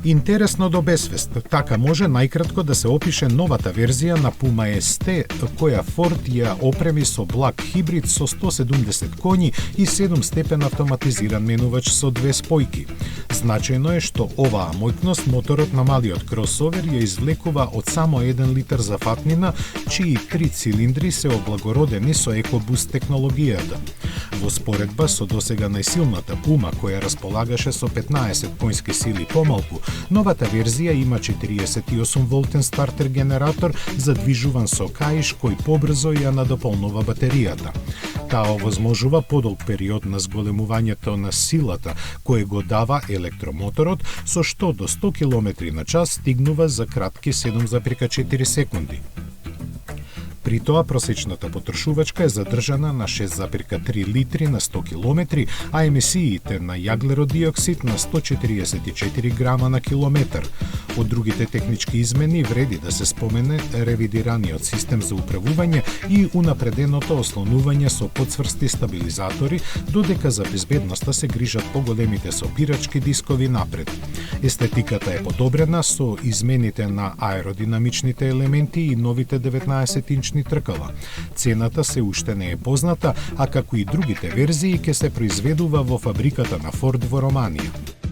Интересно до безвест, така може најкратко да се опише новата верзија на Puma ST, која Ford ја опреми со благ хибрид со 170 коњи и 7-степен автоматизиран менувач со 2 спојки. Значајно е што оваа моќност моторот на малиот кросовер ја извлекува од само 1 литар зафатнина, чии 3 цилиндри се облагородени со EcoBoost технологијата. Во споредба со досега најсилната Puma, која располагаше со 15 коњски сили помалку, новата верзија има 48 волтен стартер генератор задвижуван со каиш кој побрзо ја надополнува батеријата. Таа овозможува подолг период на зголемувањето на силата кој го дава електромоторот, со што до 100 км на час стигнува за кратки 7,4 секунди. При тоа просечната потрошувачка е задржана на 6,3 литри на 100 км, а емисиите на јаглеродиоксид на 144 грама на километар. Од другите технички измени вреди да се спомене ревидираниот систем за управување и унапреденото ослонување со подсврсти стабилизатори, додека за безбедноста се грижат поголемите сопирачки дискови напред. Естетиката е подобрена со измените на аеродинамичните елементи и новите 19-инчни тркала. Цената се уште не е позната, а како и другите верзии ќе се произведува во фабриката на Ford во Романија.